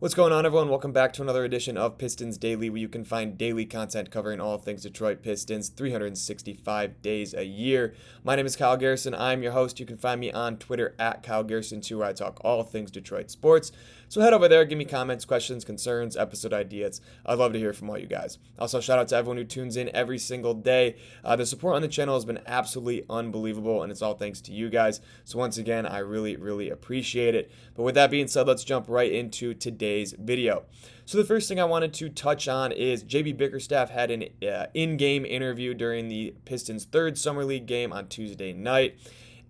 What's going on, everyone? Welcome back to another edition of Pistons Daily, where you can find daily content covering all things Detroit Pistons 365 days a year. My name is Kyle Garrison. I'm your host. You can find me on Twitter at Kyle Garrison2, where I talk all things Detroit sports. So head over there, give me comments, questions, concerns, episode ideas. I'd love to hear from all you guys. Also, shout out to everyone who tunes in every single day. The support on the channel has been absolutely unbelievable, and it's all thanks to you guys. So once again, I really appreciate it. But with that being said, let's jump right into today's video. So the first thing I wanted to touch on is JB Biggerstaff had an in-game interview during the Pistons' third Summer League game on Tuesday night.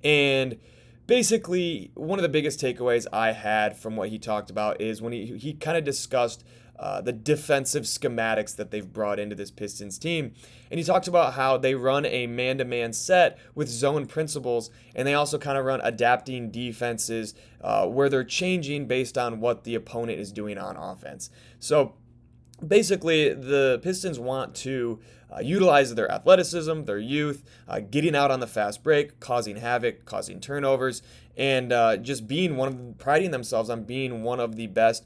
And basically, one of the biggest takeaways I had from what he talked about is when he kind of discussed the defensive schematics that they've brought into this Pistons team. And he talked about how they run a man-to-man set with zone principles, and they also kind of run adapting defenses where they're changing based on what the opponent is doing on offense. So basically, the Pistons want to utilize their athleticism, their youth, getting out on the fast break, causing havoc, causing turnovers, and just priding themselves on being one of the best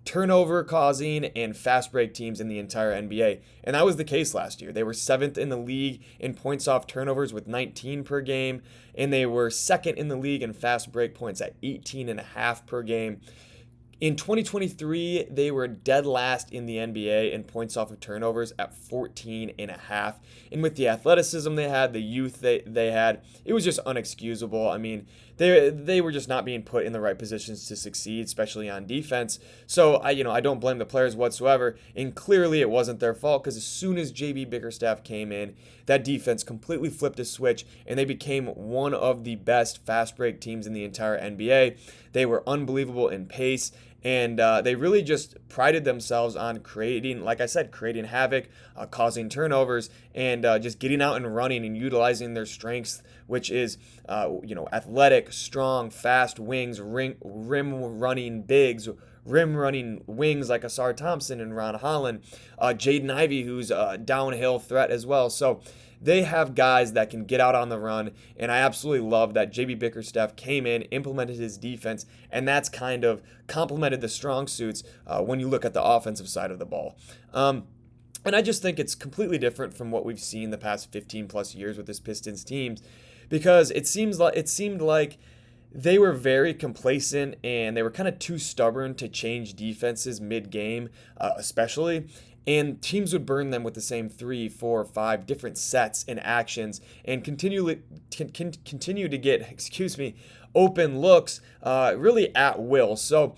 turnover causing and fast break teams in the entire NBA. And that was the case last year. They were 7th in the league in points off turnovers with 19 per game, and they were 2nd in the league in fast break points at 18.5 per game. In 2023, they were dead last in the NBA in points off of turnovers at 14.5. And with the athleticism they had, the youth they had, it was just unexcusable. I mean, they were just not being put in the right positions to succeed, especially on defense. So I don't blame the players whatsoever. And clearly it wasn't their fault, because as soon as JB Biggerstaff came in, that defense completely flipped a switch, and they became one of the best fast break teams in the entire NBA. They were unbelievable in pace, and they really just prided themselves on creating, like I said, creating havoc, causing turnovers, and just getting out and running and utilizing their strengths, which is, athletic, strong, fast wings, rim running bigs, rim running wings like Asar Thompson and Ron Holland, Jaden Ivey, who's a downhill threat as well. So they have guys that can get out on the run, and I absolutely love that JB Bickerstaff came in, implemented his defense, and that's kind of complemented the strong suits when you look at the offensive side of the ball. And I just think it's completely different from what we've seen the past 15 plus years with this Pistons teams, because it seemed like they were very complacent, and they were kind of too stubborn to change defenses mid-game, especially. And teams would burn them with the same 3, 4, 5 different sets and actions, and continue to get, open looks really at will. So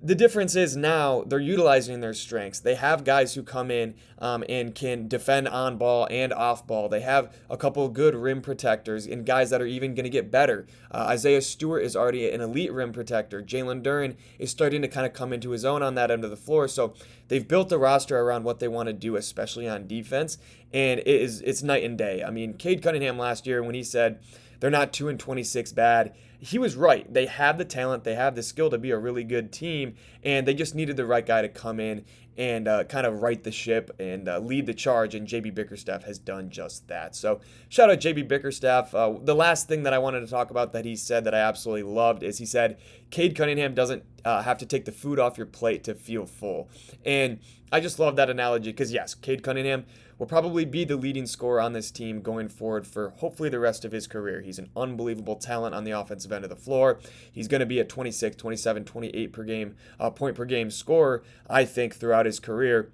the difference is now they're utilizing their strengths. They have guys who come in and can defend on ball and off ball. They have a couple of good rim protectors and guys that are even going to get better. Isaiah Stewart is already an elite rim protector. Jalen Duren is starting to kind of come into his own on that end of the floor. So they've built the roster around what they want to do, especially on defense, and it's night and day. I mean, Kade Cunningham last year, when he said they're not 2-26 bad, he was right. They have the talent, they have the skill to be a really good team, and they just needed the right guy to come in and kind of right the ship and lead the charge, and JB Bickerstaff has done just that. So shout out JB Bickerstaff. The last thing that I wanted to talk about that he said that I absolutely loved is he said, Kade Cunningham doesn't have to take the food off your plate to feel full. And I just love that analogy, because yes, Kade Cunningham will probably be the leading scorer on this team going forward for hopefully the rest of his career. He's an unbelievable talent on the offensive end of the floor. He's going to be a 26, 27, 28 per game, point per game scorer, I think, throughout his career.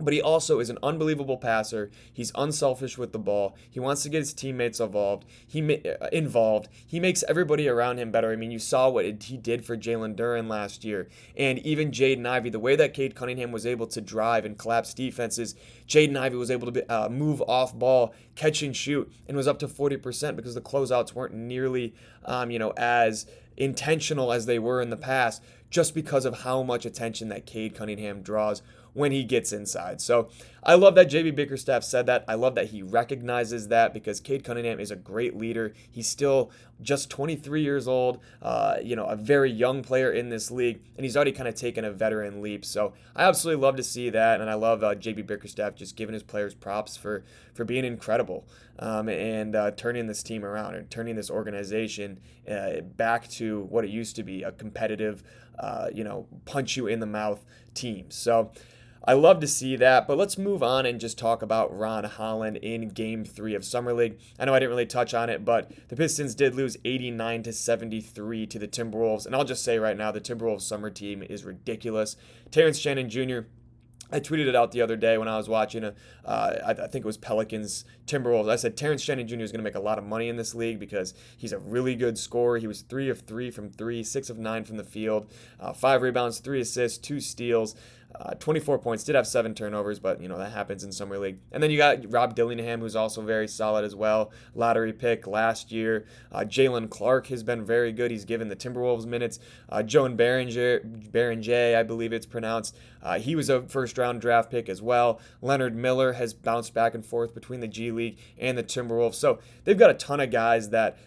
But he also is an unbelievable passer. He's unselfish with the ball. He wants to get his teammates involved. He makes everybody around him better. I mean, you saw what he did for Jalen Duren last year. And even Jaden Ivey, the way that Kade Cunningham was able to drive and collapse defenses, Jaden Ivey was able to move off ball, catch and shoot, and was up to 40% because the closeouts weren't nearly, as intentional as they were in the past, just because of how much attention that Kade Cunningham draws when he gets inside. So I love that JB Bickerstaff said that. I love that he recognizes that, because Kade Cunningham is a great leader. He's still just 23 years old, a very young player in this league, and he's already kind of taken a veteran leap. So I absolutely love to see that, and I love JB Bickerstaff just giving his players props for being incredible, and turning this team around and turning this organization back to what it used to be, a competitive, punch you in the mouth team. So I love to see that, but let's move on and just talk about Ron Holland in Game 3 of Summer League. I know I didn't really touch on it, but the Pistons did lose 89-73 to the Timberwolves, and I'll just say right now, the Timberwolves summer team is ridiculous. Terrence Shannon Jr., I tweeted it out the other day when I was watching I think it was Pelicans Timberwolves. I said Terrence Shannon Jr. is going to make a lot of money in this league because he's a really good scorer. He was 3 of 3 from 3, 6 of 9 from the field, 5 rebounds, 3 assists, 2 steals. 24 points, did have 7 turnovers, but that happens in Summer League. And then you got Rob Dillingham, who's also very solid as well. Lottery pick last year. Jalen Clark has been very good. He's given the Timberwolves minutes. Joan Berenger, I believe it's pronounced. He was a first-round draft pick as well. Leonard Miller has bounced back and forth between the G League and the Timberwolves. So they've got a ton of guys that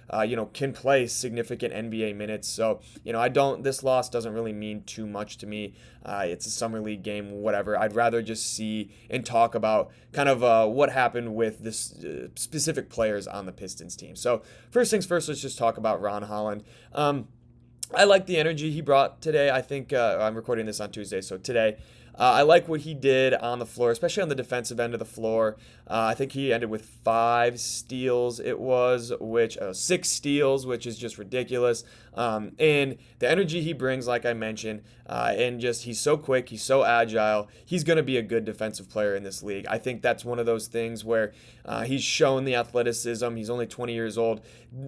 can play significant NBA minutes. So this loss doesn't really mean too much to me. It's a Summer League game, whatever. I'd rather just see and talk about kind of what happened with this specific players on the Pistons team. So first things first, let's just talk about Ron Holland. I like the energy he brought today. I think I'm recording this on Tuesday, so today. I like what he did on the floor, especially on the defensive end of the floor. I think he ended with 5 steals. It was 6 steals, which is just ridiculous. And the energy he brings, like I mentioned, and just he's so quick, he's so agile. He's going to be a good defensive player in this league. I think that's one of those things where he's shown the athleticism. He's only 20 years old.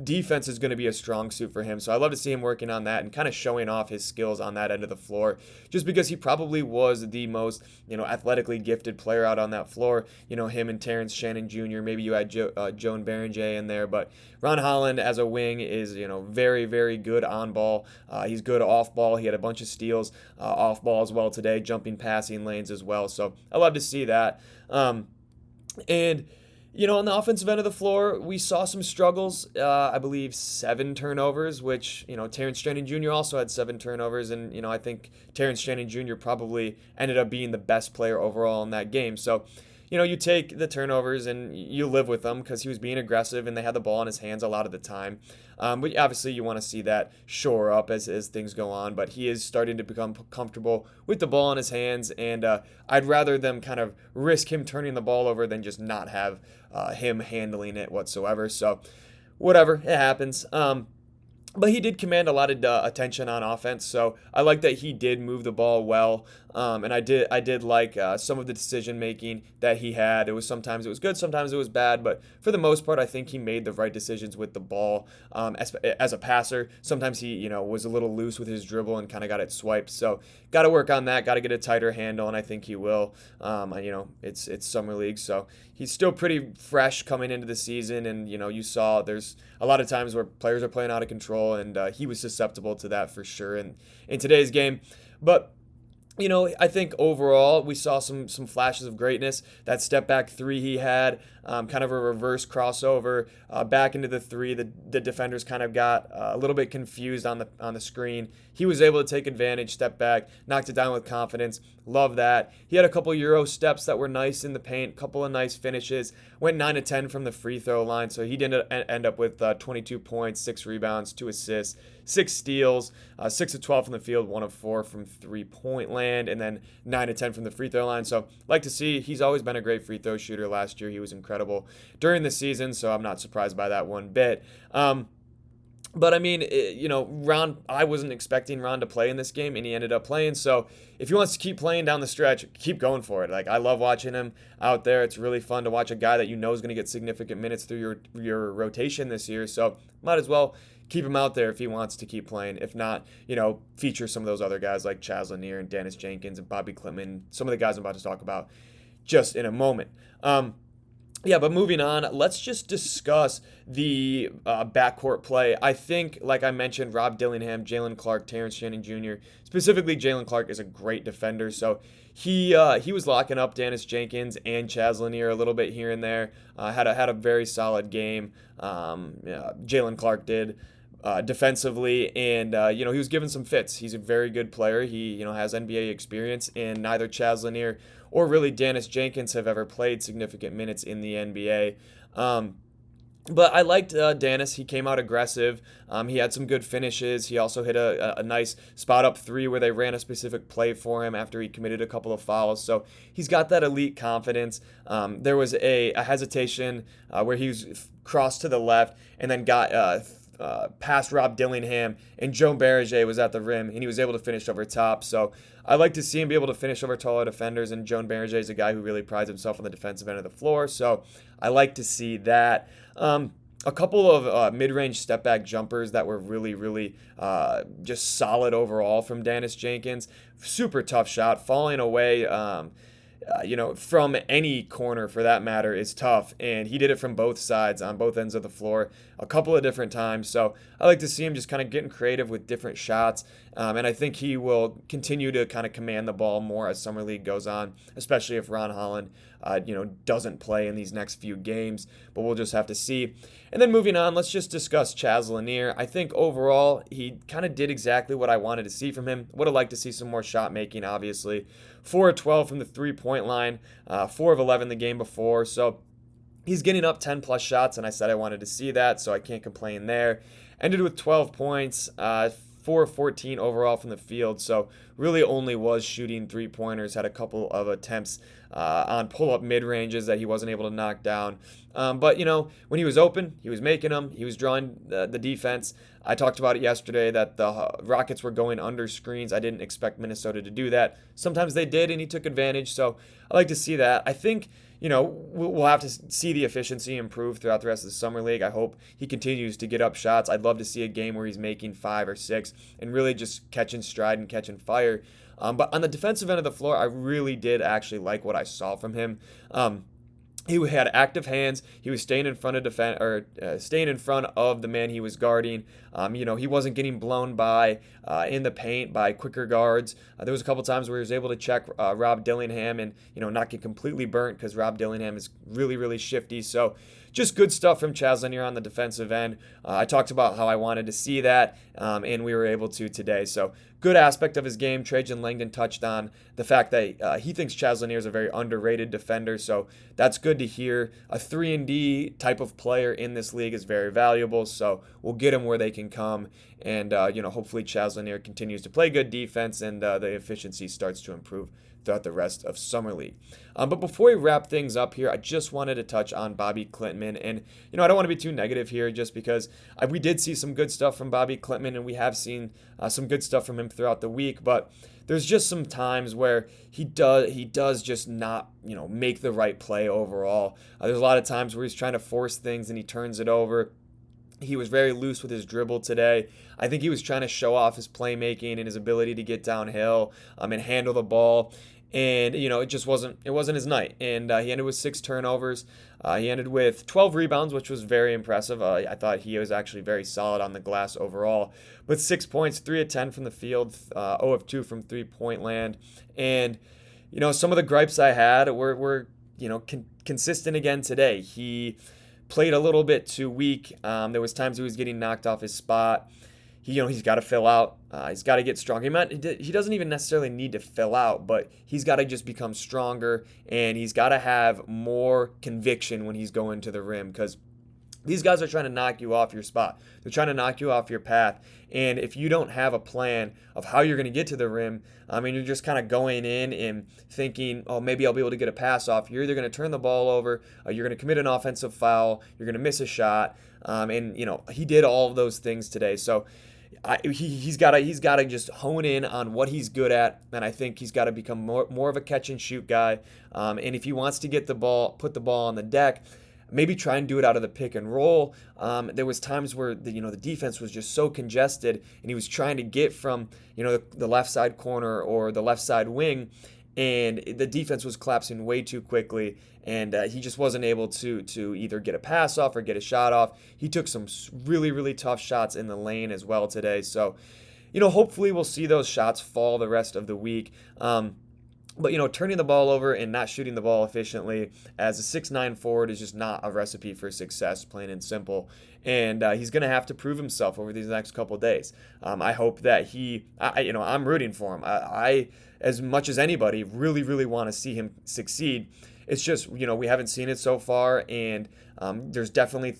Defense is going to be a strong suit for him. So I love to see him working on that and kind of showing off his skills on that end of the floor, just because he probably was the most athletically gifted player out on that floor. Him and Terrence Shannon Jr. Maybe you had Joan Berenger in there, but Ron Holland as a wing is very, very good on ball. He's good off ball. He had a bunch of steals off ball as well today, jumping passing lanes as well. So I love to see that. On the offensive end of the floor, we saw some struggles. I believe 7 turnovers, which, Terrence Shannon Jr. also had 7 turnovers. And, I think Terrence Shannon Jr. probably ended up being the best player overall in that game. So, you take the turnovers and you live with them because he was being aggressive and they had the ball in his hands a lot of the time. But obviously you want to see that shore up as things go on. But he is starting to become comfortable with the ball in his hands. And I'd rather them kind of risk him turning the ball over than just not have him handling it whatsoever. So whatever, it happens. But he did command a lot of attention on offense, so I like that he did move the ball well, and I did like some of the decision making that he had. Sometimes it was good, sometimes it was bad, but for the most part, I think he made the right decisions with the ball. As a passer, sometimes he was a little loose with his dribble and kind of got it swiped. So got to work on that. Got to get a tighter handle, and I think he will. It's summer league, so he's still pretty fresh coming into the season, and you saw there's a lot of times where players are playing out of control, and he was susceptible to that for sure in today's game. But I think overall we saw some flashes of greatness. That step back 3 he had, kind of a reverse crossover back into the 3. The defenders kind of got a little bit confused on the screen. He was able to take advantage, step back, knocked it down with confidence. Love that. He had a couple Euro steps that were nice in the paint, couple of nice finishes. Went 9 of 10 from the free throw line, so he did end up with 22 points, 6 rebounds, 2 assists, 6 steals, 6 of 12 from the field, 1 of 4 from 3-point land, and then 9 of 10 from the free throw line. So like to see, he's always been a great free throw shooter. Last year he was incredible during the season, so I'm not surprised by that one bit. But I mean, Ron, I wasn't expecting Ron to play in this game, and he ended up playing. So if he wants to keep playing down the stretch, keep going for it. Like, I love watching him out there. It's really fun to watch a guy that is going to get significant minutes through your rotation this year. So might as well keep him out there if he wants to keep playing. If not, feature some of those other guys like Chaz Laneir and Dannis Jenkins and Bobby Clintman, some of the guys I'm about to talk about just in a moment. But moving on, let's just discuss the backcourt play. I think, like I mentioned, Rob Dillingham, Jalen Clark, Terrence Shannon Jr., specifically Jalen Clark is a great defender. So he was locking up Dannis Jenkins and Chaz Laneir a little bit here and there. Had a very solid game. Jalen Clark did. defensively, and he was given some fits. He's a very good player. He has NBA experience, and neither Chaz Laneir or really Dannis Jenkins have ever played significant minutes in the NBA. But I liked Dannis. He came out aggressive. He had some good finishes. He also hit a nice spot up three where they ran a specific play for him after he committed a couple of fouls. So he's got that elite confidence. There was a hesitation where he was crossed to the left and then got past Rob Dillingham, and Joe Berger was at the rim, and he was able to finish over top. So I like to see him be able to finish over taller defenders, and Joe Berger is a guy who really prides himself on the defensive end of the floor. So I like to see that. A couple of mid-range step-back jumpers that were really, really just solid overall from Dannis Jenkins. Super tough shot. Falling away, from any corner for that matter is tough. And he did it from both sides, on both ends of the floor, a couple of different times. So I like to see him just kind of getting creative with different shots. And I think he will continue to kind of command the ball more as Summer League goes on, especially if Ron Holland, doesn't play in these next few games. But we'll just have to see. And then moving on, let's just discuss Chaz Laneir. I think overall, he kind of did exactly what I wanted to see from him. Would have liked to see some more shot making, obviously. 4 of 12 from the three-point line, 4 of 11 the game before. So he's getting up 10-plus shots, and I said I wanted to see that, so I can't complain there. Ended with 12 points, 4 of 14 overall from the field, so really only was shooting three-pointers, had a couple of attempts on pull-up mid-ranges that he wasn't able to knock down. But, when he was open, he was making them. He was drawing the defense. I talked about it yesterday that the Rockets were going under screens. I didn't expect Minnesota to do that. Sometimes they did, and he took advantage, so I like to see that. I think we'll have to see the efficiency improve throughout the rest of the Summer League. I hope he continues to get up shots. I'd love to see a game where he's making 5 or 6 and really just catching stride and catching fire. But on the defensive end of the floor, I really did actually like what I saw from him. He had active hands. He was staying in front of staying in front of the man he was guarding. He wasn't getting blown by in the paint by quicker guards. There was a couple times where he was able to check Rob Dillingham and not get completely burnt because Rob Dillingham is really, really shifty. So just good stuff from Chaz Laneir on the defensive end. I talked about how I wanted to see that, and we were able to today. So good aspect of his game. Trajan Langdon touched on the fact that he thinks Chaz Laneir is a very underrated defender, so that's good to hear. A 3-and-D type of player in this league is very valuable, so we'll get him where they can come, and hopefully Chaz Laneir continues to play good defense and the efficiency starts to improve throughout the rest of Summer League. But before we wrap things up here, I just wanted to touch on Bobby Clintman. And, I don't want to be too negative here just because we did see some good stuff from Bobby Clintman, and we have seen some good stuff from him throughout the week. But there's just some times where he does just not, make the right play overall. There's a lot of times where he's trying to force things and he turns it over. He was very loose with his dribble today. I think he was trying to show off his playmaking and his ability to get downhill and handle the ball. And, it just wasn't his night. And he ended with 6 turnovers. He ended with 12 rebounds, which was very impressive. I thought he was actually very solid on the glass overall. With 6 points, 3 of 10 from the field, 0 of 2 from three-point land. And, some of the gripes I had were consistent again today. He played a little bit too weak. There was times he was getting knocked off his spot. He's got to fill out. He's got to get strong. He doesn't even necessarily need to fill out, but he's got to just become stronger, and he's got to have more conviction when he's going to the rim because these guys are trying to knock you off your spot. They're trying to knock you off your path. And if you don't have a plan of how you're going to get to the rim, you're just kind of going in and thinking, oh, maybe I'll be able to get a pass off. You're either going to turn the ball over, you're going to commit an offensive foul, you're going to miss a shot. He did all of those things today. So he's got to just hone in on what he's good at, and I think he's got to become more of a catch and shoot guy. And if he wants to get the ball, put the ball on the deck, maybe try and do it out of the pick and roll. There was times where the defense was just so congested, and he was trying to get from the left side corner or the left side wing, and the defense was collapsing way too quickly, and he just wasn't able to either get a pass off or get a shot off. He took some really, really tough shots in the lane as well today. So, hopefully we'll see those shots fall the rest of the week. But, turning the ball over and not shooting the ball efficiently as a 6'9" forward is just not a recipe for success, plain and simple. And he's going to have to prove himself over these next couple of days. I hope that I'm rooting for him. I, as much as anybody, really, really want to see him succeed. It's just, we haven't seen it so far. And there's definitely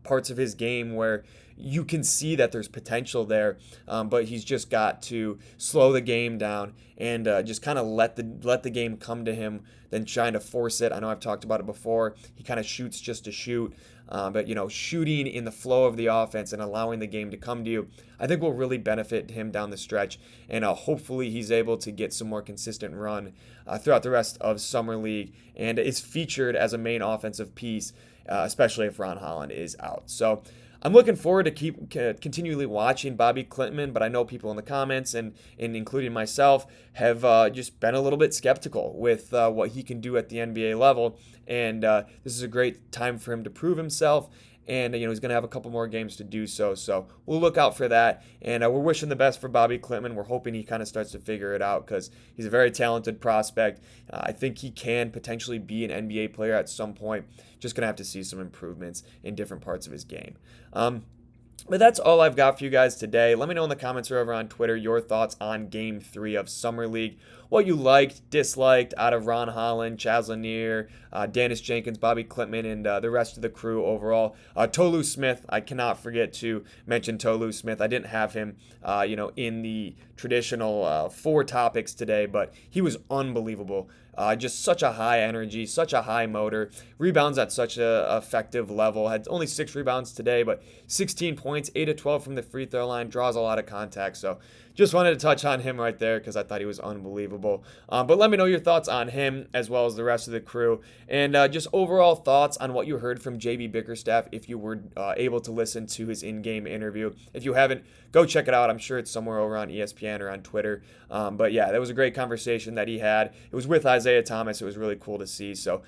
parts of his game where you can see that there's potential there, but he's just got to slow the game down and just kind of let the game come to him than trying to force it. I know I've talked about it before. He kind of shoots just to shoot, but shooting in the flow of the offense and allowing the game to come to you, I think will really benefit him down the stretch. And hopefully he's able to get some more consistent run throughout the rest of Summer League and is featured as a main offensive piece, especially if Ron Holland is out. So I'm looking forward to continually watching Bobby Clintman, but I know people in the comments and including myself have just been a little bit skeptical with what he can do at the NBA level, and this is a great time for him to prove himself. And he's going to have a couple more games to do so. So we'll look out for that. And we're wishing the best for Bobby Clintman. We're hoping he kind of starts to figure it out because he's a very talented prospect. I think he can potentially be an NBA player at some point. Just going to have to see some improvements in different parts of his game. But that's all I've got for you guys today. Let me know in the comments or over on Twitter your thoughts on Game 3 of Summer League. What you liked, disliked out of Ron Holland, Chaz Laneir, Dannis Jenkins, Bobby Clintman, and the rest of the crew overall. Tolu Smith, I cannot forget to mention Tolu Smith. I didn't have him, in the traditional 4 topics today, but he was unbelievable. Just such a high energy, such a high motor, rebounds at such a effective level. Had only 6 rebounds today, but 16 points, 8 of 12 from the free throw line, draws a lot of contact. So just wanted to touch on him right there because I thought he was unbelievable. But let me know your thoughts on him as well as the rest of the crew, and just overall thoughts on what you heard from JB Biggerstaff if you were able to listen to his in-game interview. If you haven't, go check it out. I'm sure it's somewhere over on ESPN or on Twitter. But yeah, that was a great conversation that he had. It was with Isaiah Thomas. It was really cool to see. So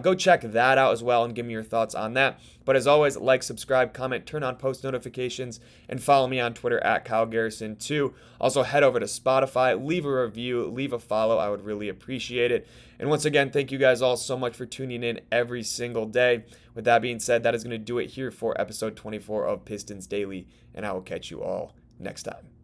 go check that out as well and give me your thoughts on that. But as always, like, subscribe, comment, turn on post notifications, and follow me on Twitter at Kyle Garrison 2. Also, head over to Spotify, leave a review, leave a follow. I would really appreciate it. And once again, thank you guys all so much for tuning in every single day. With that being said, that is going to do it here for episode 24 of Pistons Daily, and I will catch you all next time.